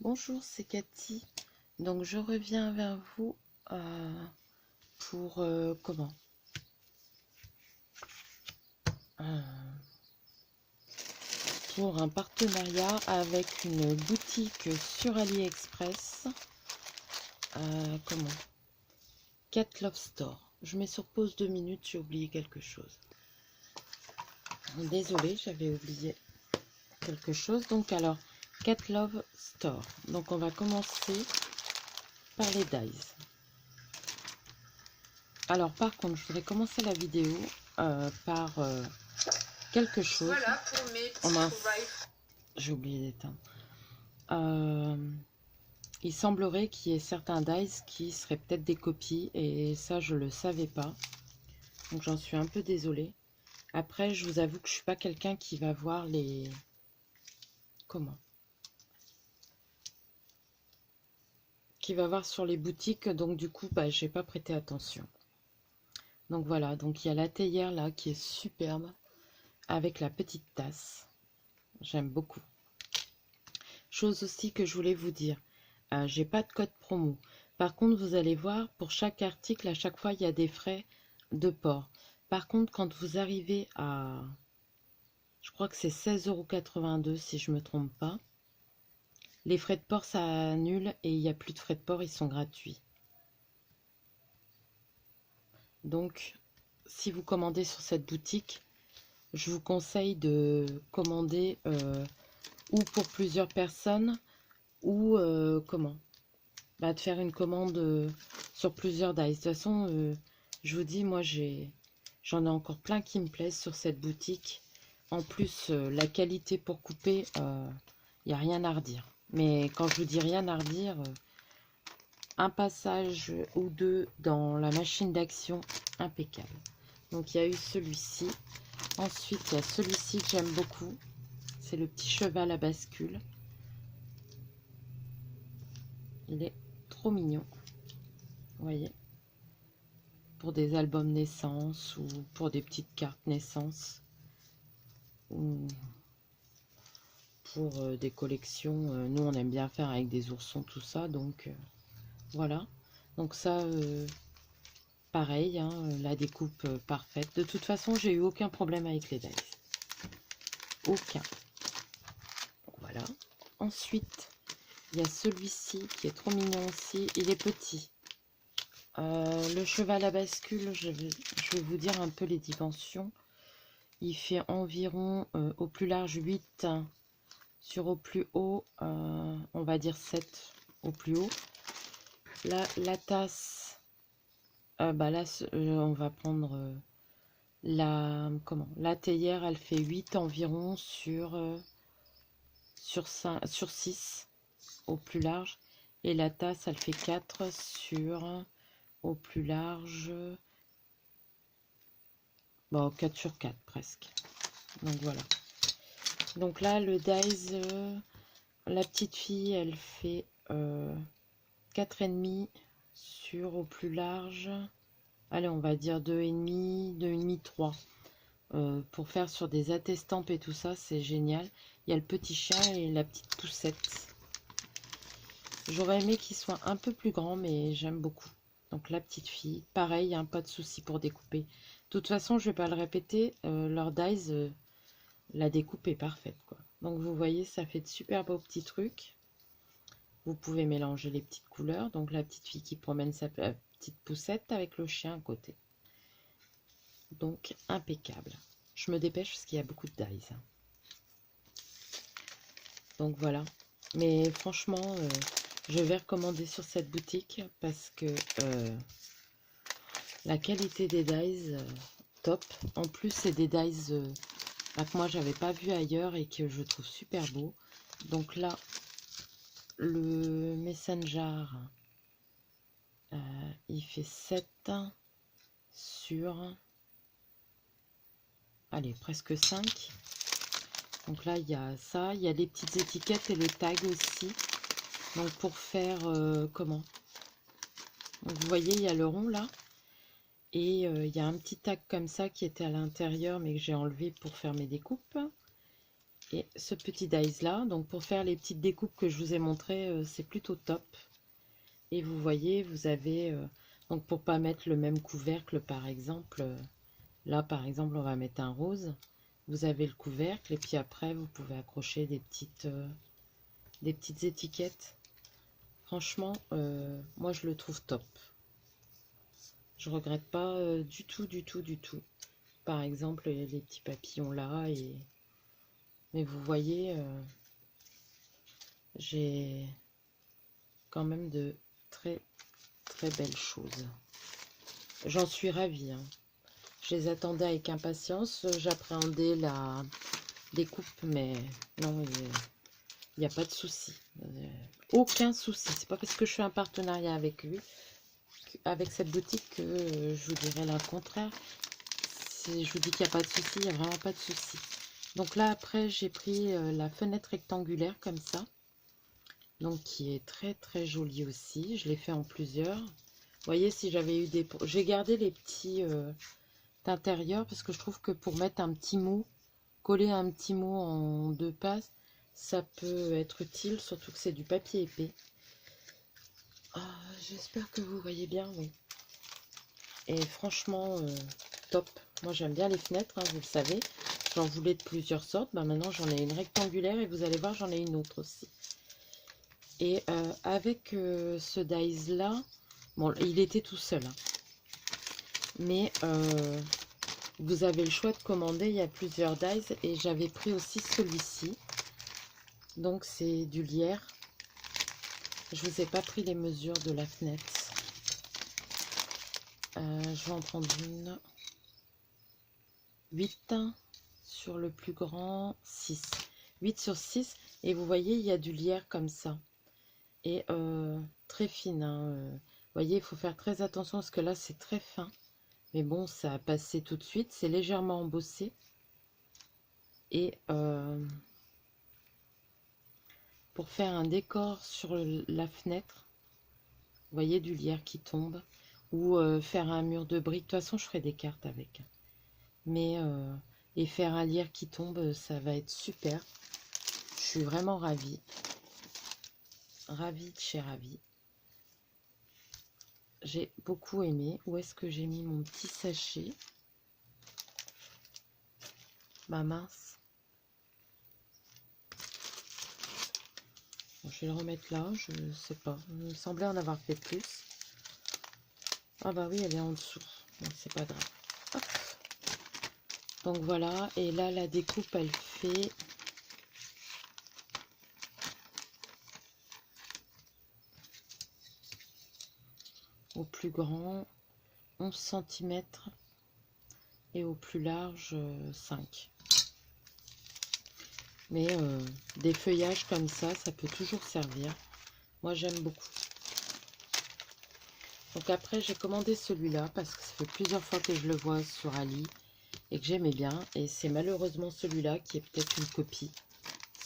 Bonjour, c'est Cathy. Donc je reviens vers vous pour comment Euh, pour un partenariat avec une boutique sur AliExpress. Comment Cat Love Store. Je mets sur pause 2 minutes, j'ai oublié quelque chose. Désolée, j'avais oublié quelque chose. Donc alors, Cat Love Store. Donc on va commencer par les dies. Alors par contre, je voudrais commencer la vidéo par quelque chose. Voilà pour mes petits j'ai oublié d'éteindre. Il semblerait qu'il y ait certains dies qui seraient peut-être des copies et ça je le savais pas. Donc j'en suis un peu désolée. Après je vous avoue que je suis pas quelqu'un qui va voir les qui va voir sur les boutiques, donc du coup bah j'ai pas prêté attention. Donc voilà, donc il y a la théière là qui est superbe avec la petite tasse. J'aime beaucoup. Chose aussi que je voulais vous dire, j'ai pas de code promo. Par contre, vous allez voir, pour chaque article, à chaque fois, il y a des frais de port. Par contre, quand vous arrivez à, je crois que c'est 16,82 € si je me trompe pas, les frais de port, ça annule et il n'y a plus de frais de port, ils sont gratuits. Donc, si vous commandez sur cette boutique, je vous conseille de commander ou pour plusieurs personnes ou de faire une commande sur plusieurs dies. De toute façon, je vous dis, moi j'en ai encore plein qui me plaisent sur cette boutique. En plus, la qualité pour couper, il n'y a rien à redire. Mais quand je vous dis rien à redire, un passage ou deux dans la machine d'action, impeccable. Donc il y a eu celui-ci. Ensuite, il y a celui-ci que j'aime beaucoup. C'est le petit cheval à bascule. Il est trop mignon. Vous voyez, pour des albums naissance ou pour des petites cartes naissance ou pour des collections. Nous, on aime bien faire avec des oursons, tout ça. Donc, voilà. Donc ça, pareil, hein, la découpe parfaite. De toute façon, j'ai eu aucun problème avec les dies. Aucun. Voilà. Ensuite, il y a celui-ci qui est trop mignon aussi. Il est petit. Le cheval à bascule, je vais vous dire un peu les dimensions. Il fait environ au plus large 8 sur au plus haut, on va dire 7 au plus haut. Là, la tasse, là, on va prendre la théière, elle fait 8 environ sur 6 au plus large. Et la tasse, elle fait 4 sur au plus large. Bon, 4 sur 4 presque. Donc voilà. Donc là, le dies, la petite fille, elle fait 4,5 sur au plus large. Allez, on va dire 2,5, 2,5, 3. Pour faire sur des attestampes et tout ça, c'est génial. Il y a le petit chat et la petite poussette. J'aurais aimé qu'il soit un peu plus grand, mais j'aime beaucoup. Donc la petite fille, pareil, hein, pas de souci pour découper. De toute façon, je vais pas le répéter, leur dies, la découpe est parfaite, quoi. Donc vous voyez, ça fait de super beaux petits trucs. Vous pouvez mélanger les petites couleurs. Donc la petite fille qui promène sa petite poussette avec le chien à côté. Donc impeccable. Je me dépêche parce qu'il y a beaucoup de dies. Donc voilà. Mais franchement, je vais recommander sur cette boutique parce que la qualité des dies, top. En plus, c'est des dies que moi, j'avais pas vu ailleurs et que je trouve super beau. Donc là, le Messenger, il fait 7 sur... Allez, presque 5. Donc là, il y a ça. Il y a les petites étiquettes et le tag aussi. Donc pour faire... Donc vous voyez, il y a le rond là. Et il y a un petit tag comme ça qui était à l'intérieur, mais que j'ai enlevé pour faire mes découpes. Et ce petit dies là, donc pour faire les petites découpes que je vous ai montrées, c'est plutôt top. Et vous voyez, vous avez, donc pour pas mettre le même couvercle par exemple, là par exemple on va mettre un rose. Vous avez le couvercle et puis après vous pouvez accrocher des petites étiquettes. Franchement, moi je le trouve top. Je regrette pas du tout, du tout, du tout. Par exemple, les petits papillons là. Mais vous voyez, j'ai quand même de très, très belles choses. J'en suis ravie, hein. Je les attendais avec impatience. J'appréhendais la découpe, mais non, il n'y a pas de souci. Aucun souci. C'est pas parce que je fais un partenariat avec lui, avec cette boutique, que je vous dirais le contraire. Si je vous dis qu'il n'y a pas de souci, il n'y a vraiment pas de souci. Donc là, après, j'ai pris la fenêtre rectangulaire comme ça. Donc qui est très très jolie aussi. Je l'ai fait en plusieurs. Vous voyez, si j'avais eu des... J'ai gardé les petits intérieurs parce que je trouve que pour mettre un petit mot, coller un petit mot en deux passes, ça peut être utile, surtout que c'est du papier épais. Ah, j'espère que vous voyez bien, oui. Et franchement, top. Moi, j'aime bien les fenêtres, hein, vous le savez. J'en voulais de plusieurs sortes. Ben, maintenant, j'en ai une rectangulaire et vous allez voir, j'en ai une autre aussi. Et avec ce dies-là, bon, il était tout seul. Hein. Mais vous avez le choix de commander. Il y a plusieurs dies et j'avais pris aussi celui-ci. Donc, c'est du lierre. Je vous ai pas pris les mesures de la fenêtre. Je vais en prendre une. 8 sur le plus grand, 6. 8 sur 6. Et vous voyez, il y a du lierre comme ça. Et très fine. Hein, vous voyez, il faut faire très attention parce que là, c'est très fin. Mais bon, ça a passé tout de suite. C'est légèrement embossé. Et pour faire un décor sur la fenêtre, vous voyez du lierre qui tombe. Ou faire un mur de briques. De toute façon, je ferai des cartes avec. Mais et faire un lierre qui tombe, ça va être super. Je suis vraiment ravie. Ravie de chez ravie. J'ai beaucoup aimé. Où est-ce que j'ai mis mon petit sachet? Bah mince. Bon, je vais le remettre là, je sais pas. Il me semblait en avoir fait plus. Ah bah oui, elle est en dessous. Bon, c'est pas grave. Hop. Donc voilà, et là la découpe elle fait au plus grand 11 cm et au plus large 5. Mais des feuillages comme ça peut toujours servir. Moi j'aime beaucoup. Donc après j'ai commandé celui-là parce que ça fait plusieurs fois que je le vois sur Ali et que j'aimais bien. Et c'est malheureusement celui-là qui est peut-être une copie.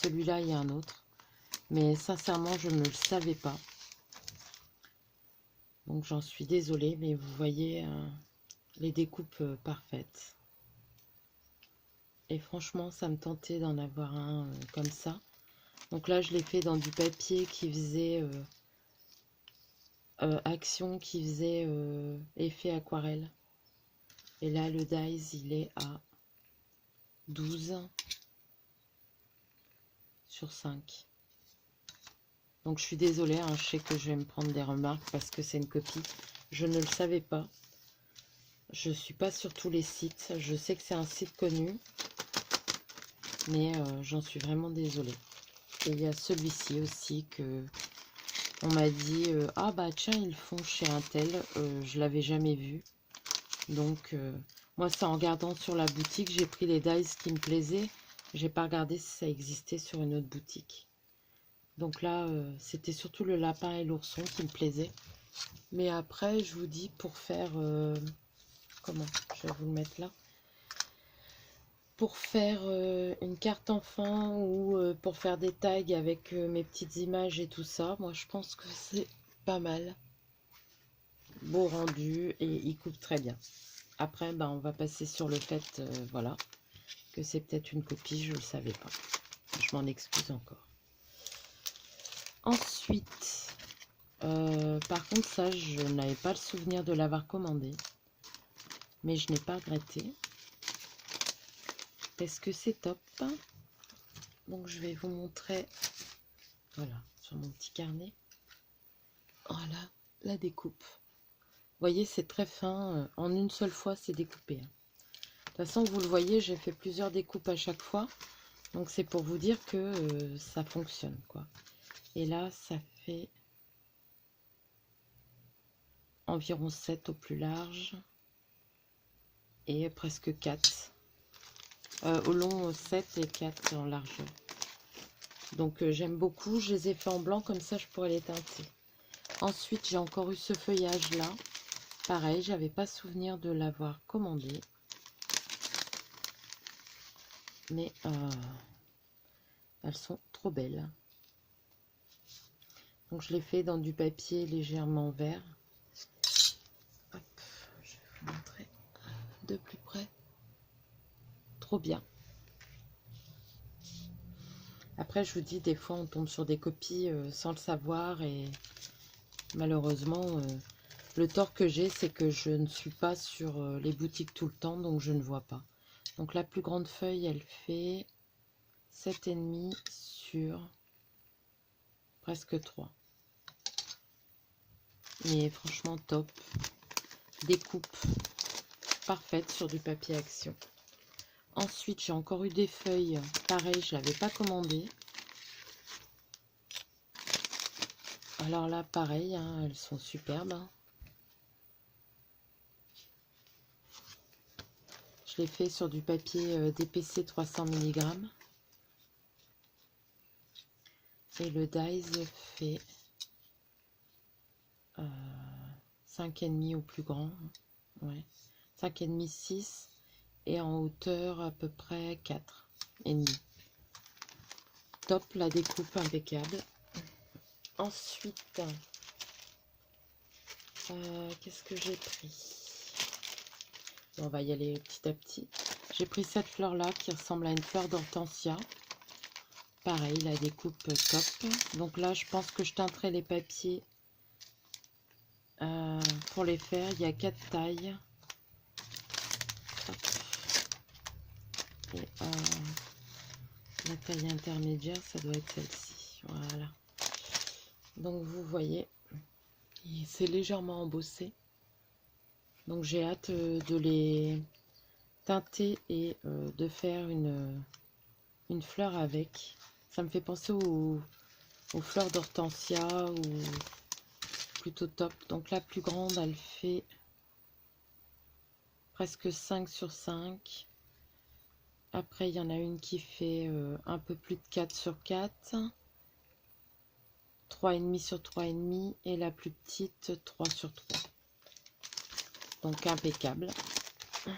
Celui-là il y a un autre. Mais sincèrement je ne le savais pas. Donc j'en suis désolée, mais vous voyez les découpes parfaites. Et franchement ça me tentait d'en avoir un comme ça. Donc là je l'ai fait dans du papier qui faisait... action qui faisait effet aquarelle. Et là, le dies, il est à 12 sur 5. Donc, je suis désolée, hein, je sais que je vais me prendre des remarques parce que c'est une copie. Je ne le savais pas. Je ne suis pas sur tous les sites. Je sais que c'est un site connu. Mais j'en suis vraiment désolée. Et il y a celui-ci aussi que... On m'a dit, ah bah tiens, ils font chez un tel. Je l'avais jamais vu. Donc, moi, c'est en regardant sur la boutique, j'ai pris les dies qui me plaisaient. J'ai pas regardé si ça existait sur une autre boutique. Donc là, c'était surtout le lapin et l'ourson qui me plaisaient. Mais après, je vous dis, pour faire... comment? Je vais vous le mettre là. Pour faire une carte enfant ou pour faire des tags avec mes petites images et tout ça, moi, je pense que c'est pas mal. Beau rendu et il coupe très bien. Après, ben, on va passer sur le fait, voilà, que c'est peut-être une copie, je ne le savais pas. Je m'en excuse encore. Ensuite, par contre, ça, je n'avais pas le souvenir de l'avoir commandé. Mais je n'ai pas regretté. Parce que c'est top. Donc, je vais vous montrer, voilà, sur mon petit carnet. Voilà, la découpe. Vous voyez, c'est très fin. En une seule fois, c'est découpé. De toute façon, vous le voyez, j'ai fait plusieurs découpes à chaque fois. Donc, c'est pour vous dire que ça fonctionne, quoi. Et là, ça fait environ 7 au plus large. Et presque 4. Au long, 7 et 4 en largeur. Donc, j'aime beaucoup. Je les ai fait en blanc, comme ça, je pourrais les teinter. Ensuite, j'ai encore eu ce feuillage-là. Pareil, j'avais pas souvenir de l'avoir commandé. Mais elles sont trop belles. Donc je l'ai fait dans du papier légèrement vert. Hop, je vais vous montrer de plus près. Trop bien. Après, je vous dis, des fois on tombe sur des copies sans le savoir et malheureusement, le tort que j'ai, c'est que je ne suis pas sur les boutiques tout le temps, donc je ne vois pas. Donc la plus grande feuille, elle fait 7,5 sur presque 3. Mais franchement top. Découpe parfaite sur du papier action. Ensuite, j'ai encore eu des feuilles. Pareil, je ne l'avais pas commandé. Alors là, pareil, hein, elles sont superbes. Je l'ai fait sur du papier DPC 300 mg. Et le dies fait 5,5 au plus grand. Ouais. 5,5, 6. Et en hauteur à peu près 4,5. Top, la découpe impeccable. Ensuite, qu'est-ce que j'ai pris? On va y aller petit à petit. J'ai pris cette fleur-là qui ressemble à une fleur d'hortensia. Pareil, la découpe top. Donc là, je pense que je teinterai les papiers pour les faire. Il y a 4 tailles. Hop. Et la taille intermédiaire, ça doit être celle-ci. Voilà. Donc vous voyez, c'est légèrement embossé. Donc j'ai hâte de les teinter et de faire une fleur avec. Ça me fait penser aux fleurs d'hortensia ou plutôt top. Donc la plus grande, elle fait presque 5 sur 5. Après, il y en a une qui fait un peu plus de 4 sur 4. 3,5 sur 3,5. Et la plus petite, 3 sur 3. Donc impeccable. Vous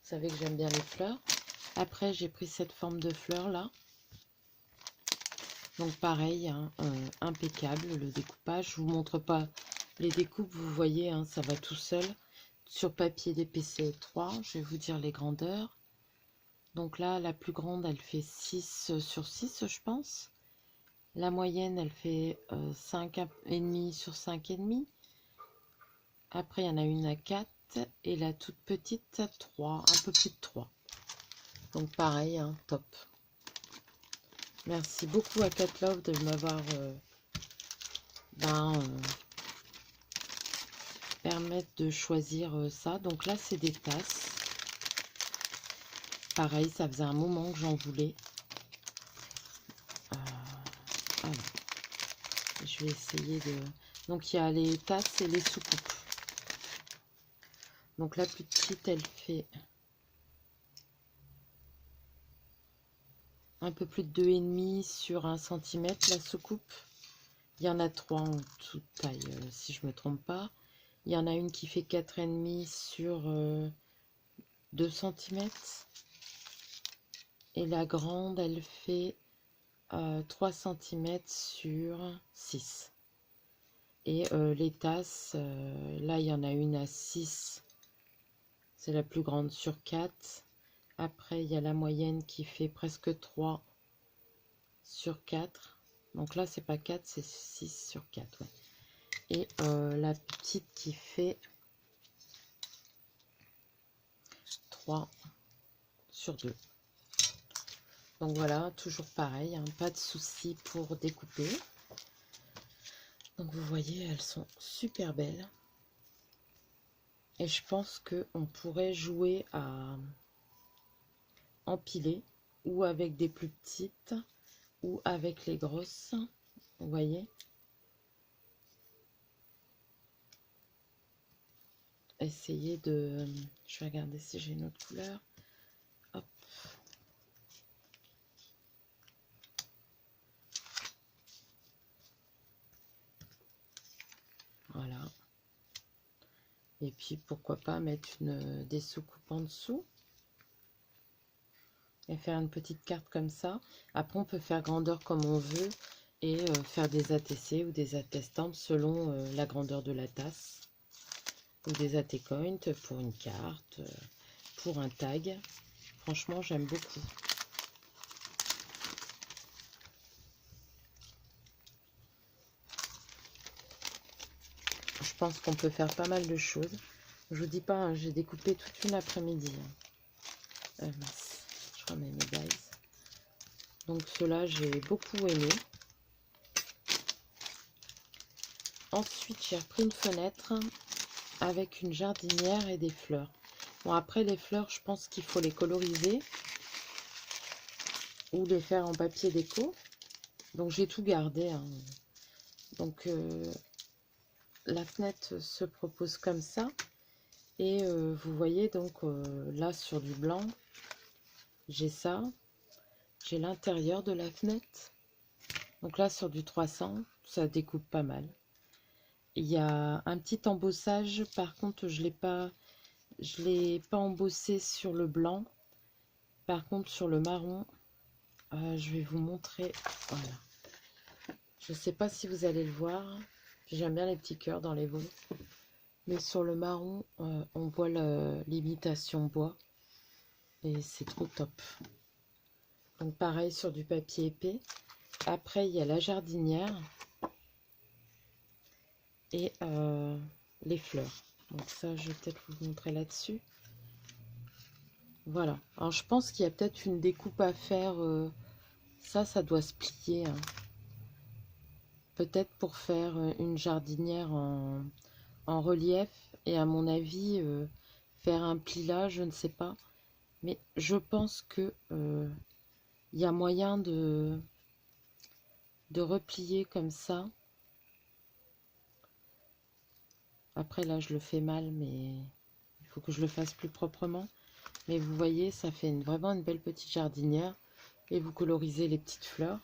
savez que j'aime bien les fleurs. Après, j'ai pris cette forme de fleur là. Donc pareil, hein, impeccable le découpage. Je vous montre pas les découpes, vous voyez, hein, ça va tout seul. Sur papier DPC 3, je vais vous dire les grandeurs. Donc là, la plus grande, elle fait 6 sur 6, je pense. La moyenne, elle fait 5,5 sur 5,5. Après, il y en a une à 4. Et la toute petite, 3, un peu plus de 3. Donc pareil, hein, top. Merci beaucoup à Cat Love de m'avoir permettre de choisir ça. Donc là, c'est des tasses. Pareil, ça faisait un moment que j'en voulais. Alors, je vais essayer de... Donc il y a les tasses et les soucoupes. Donc la plus petite, elle fait un peu plus de 2,5 sur 1 cm la soucoupe. Il y en a 3 en toute taille, si je me trompe pas. Il y en a une qui fait 4,5 sur 2 cm. Et la grande, elle fait 3 cm sur 6. Et les tasses, là, il y en a une à 6. C'est la plus grande sur 4. Après, il y a la moyenne qui fait presque 3 sur 4. Donc là, c'est pas 4, c'est 6 sur 4. Ouais. Et la petite qui fait 3 sur 2. Donc voilà, toujours pareil, hein, pas de souci pour découper. Donc vous voyez, elles sont super belles. Et je pense qu'on pourrait jouer à empiler, ou avec des plus petites, ou avec les grosses. Vous voyez? Essayez de... Je vais regarder si j'ai une autre couleur. Hop. Voilà. Et puis pourquoi pas mettre des soucoupes en dessous et faire une petite carte comme ça. Après on peut faire grandeur comme on veut et faire des ATC ou des attestampes selon la grandeur de la tasse, ou des AT-coins pour une carte, pour un tag. Franchement j'aime beaucoup. Je pense qu'on peut faire pas mal de choses. Je vous dis pas, hein, j'ai découpé toute une après-midi. Mince, je remets mes dies. Donc ceux-là, j'ai beaucoup aimé. Ensuite, j'ai repris une fenêtre avec une jardinière et des fleurs. Bon, après les fleurs, je pense qu'il faut les coloriser ou les faire en papier déco. Donc j'ai tout gardé, hein. Donc la fenêtre se propose comme ça. Et vous voyez donc là sur du blanc, j'ai ça. J'ai l'intérieur de la fenêtre. Donc là sur du 300, ça découpe pas mal. Il y a un petit embossage, par contre je l'ai pas embossé sur le blanc. Par contre sur le marron, je vais vous montrer. Voilà. Je sais pas si vous allez le voir. J'aime bien les petits cœurs dans les veaux. Mais sur le marron, on voit l'imitation bois. Et c'est trop top. Donc pareil sur du papier épais. Après il y a la jardinière et les fleurs. Donc ça je vais peut-être vous montrer là-dessus. Voilà. Alors je pense qu'il y a peut-être une découpe à faire. Ça doit se plier, hein. Peut-être pour faire une jardinière en relief. Et à mon avis, faire un pli là, je ne sais pas. Mais je pense que il y a moyen de replier comme ça. Après là je le fais mal, mais il faut que je le fasse plus proprement. Mais vous voyez, ça fait vraiment une belle petite jardinière. Et vous colorisez les petites fleurs.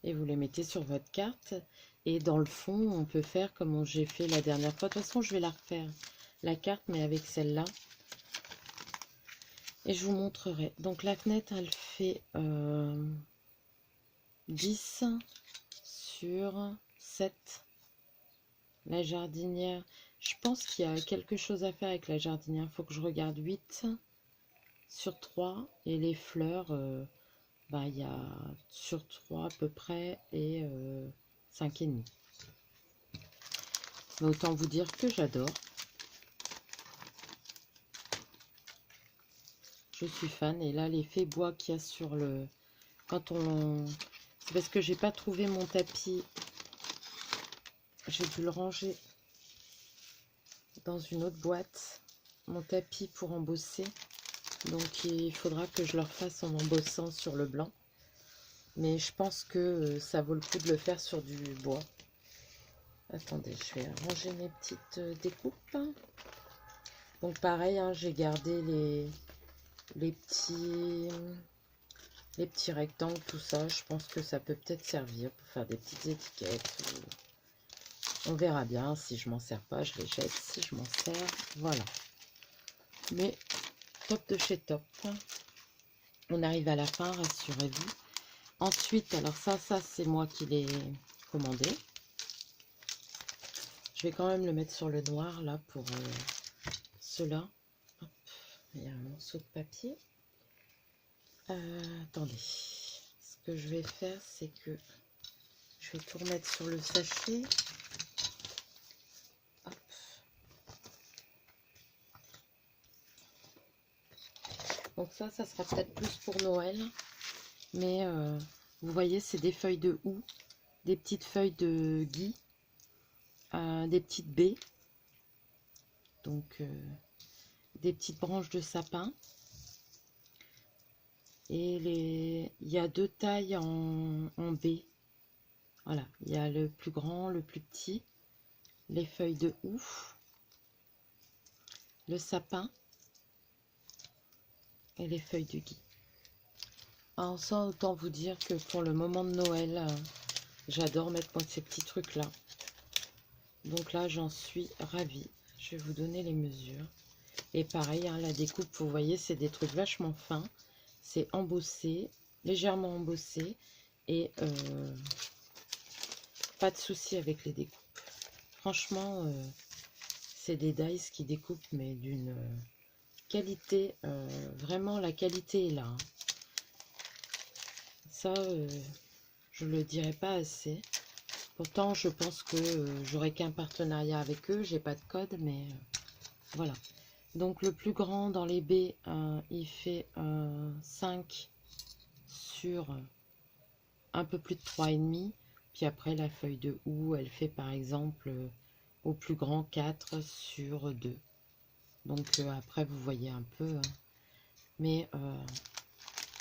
Et vous les mettez sur votre carte. Et dans le fond, on peut faire comme j'ai fait la dernière fois. De toute façon, je vais la refaire, la carte, mais avec celle-là. Et je vous montrerai. Donc la fenêtre, elle fait 10 sur 7. La jardinière, je pense qu'il y a quelque chose à faire avec la jardinière. Il faut que je regarde 8 sur 3. Et les fleurs, il y a sur 3 à peu près et 5,5. Mais autant vous dire que j'adore. Je suis fan. Et là, l'effet bois qu'il y a sur le... Quand on... C'est parce que j'ai pas trouvé mon tapis. J'ai dû le ranger dans une autre boîte. Mon tapis pour embosser. Donc, il faudra que je le refasse en embossant sur le blanc. Mais je pense que ça vaut le coup de le faire sur du bois. Attendez, je vais ranger mes petites découpes. Donc, pareil, hein, j'ai gardé les petits rectangles, tout ça. Je pense que ça peut peut-être servir pour faire des petites étiquettes. On verra bien. Si je m'en sers pas, je les jette. Si je m'en sers, voilà. Mais top de chez top. On arrive à la fin, rassurez-vous. Ensuite, alors ça c'est moi qui l'ai commandé. Je vais quand même le mettre sur le noir là pour cela. Il y a un morceau de papier. Attendez, est-ce que je vais faire, c'est que je vais tout remettre sur le sachet. Hop. Donc ça sera peut-être plus pour Noël. Mais vous voyez, c'est des feuilles de houx, des petites feuilles de gui, des petites baies. Donc des petites branches de sapin. Et il y a deux tailles en baie. Voilà, il y a le plus grand, le plus petit, les feuilles de houx, le sapin et les feuilles de gui. Alors ça, autant vous dire que pour le moment de Noël, j'adore mettre moi ces petits trucs là. Donc là, j'en suis ravie. Je vais vous donner les mesures. Et pareil, hein, la découpe, vous voyez, c'est des trucs vachement fins. C'est embossé, légèrement embossé. Et pas de souci avec les découpes. Franchement, c'est des dies qui découpent, mais d'une qualité, vraiment la qualité est là. Hein. Ça, je le dirai pas assez. Pourtant, je pense que j'aurai qu'un partenariat avec eux. J'ai pas de code, mais voilà. Donc le plus grand dans les baies, il fait 5 sur un peu plus de 3,5. Puis après, la feuille de houx, elle fait par exemple au plus grand 4 sur 2. Donc après, vous voyez un peu. Hein. Mais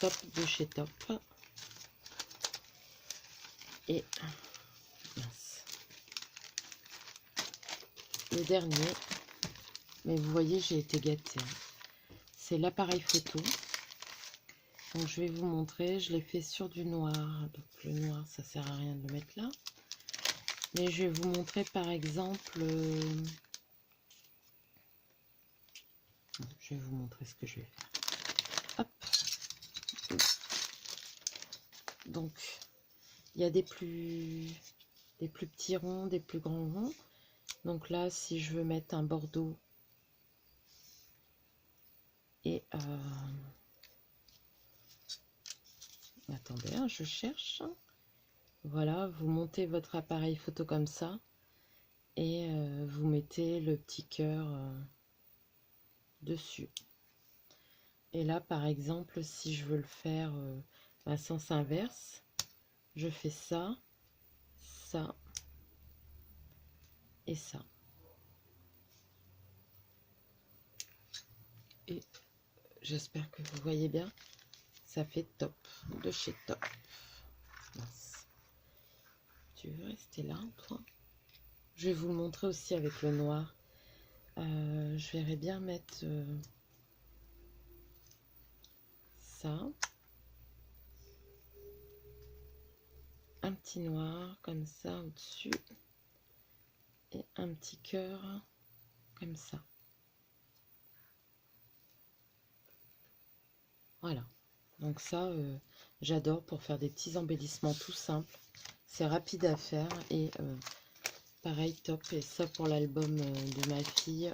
top de chez Top. Et mince. Le dernier, mais vous voyez, j'ai été gâtée. C'est l'appareil photo. Donc je vais vous montrer, je l'ai fait sur du noir. Donc le noir, ça sert à rien de le mettre là. Mais je vais vous montrer par exemple... je vais vous montrer ce que je vais faire. Hop. Donc, il y a des plus petits ronds, des plus grands ronds. Donc là, si je veux mettre un bordeaux et... attendez, hein, je cherche. Voilà, vous montez votre appareil photo comme ça. Et vous mettez le petit cœur dessus. Et là, par exemple, si je veux le faire à sens inverse, je fais ça, ça et ça. Et j'espère que vous voyez bien, ça fait Top, de chez Top. Mince. Tu veux rester là, toi? Je vais vous le montrer aussi avec le noir. Je verrais bien mettre ça. Un petit noir comme ça au-dessus. Et un petit cœur comme ça. Voilà. Donc ça, j'adore pour faire des petits embellissements tout simples. C'est rapide à faire et pareil, Top. Et ça pour l'album de ma fille,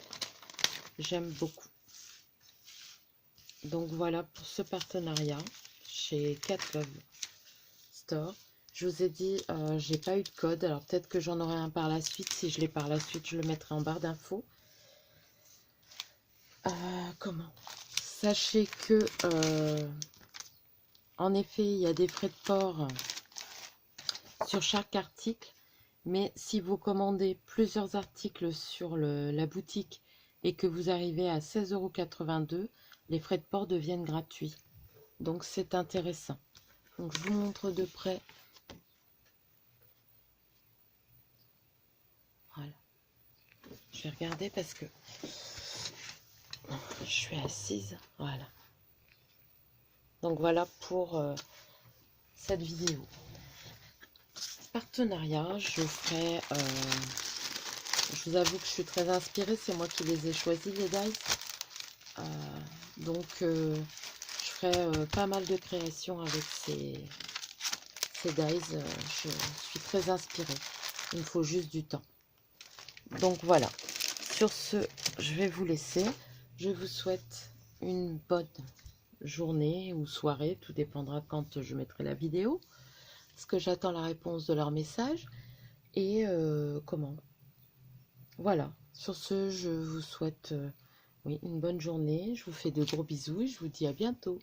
j'aime beaucoup. Donc voilà pour ce partenariat chez Cat Love Store. Je vous ai dit, j'ai pas eu de code. Alors peut-être que j'en aurai un par la suite. Si je l'ai par la suite, je le mettrai en barre d'infos. Comment? Sachez que, en effet, il y a des frais de port sur chaque article. Mais si vous commandez plusieurs articles sur la boutique et que vous arrivez à 16,82 €, les frais de port deviennent gratuits. Donc c'est intéressant. Donc je vous montre de près. Voilà. Je vais regarder parce que je suis assise. Voilà. Donc voilà pour cette vidéo. Partenariat, je ferai... je vous avoue que je suis très inspirée. C'est moi qui les ai choisis, les dies. Donc je ferai pas mal de créations avec ces dies. Je suis très inspirée. Il me faut juste du temps. Donc voilà. Sur ce, je vais vous laisser. Je vous souhaite une bonne journée ou soirée, tout dépendra quand je mettrai la vidéo, parce que j'attends la réponse de leur message. Et comment? Voilà, sur ce, je vous souhaite oui, une bonne journée, je vous fais de gros bisous et je vous dis à bientôt.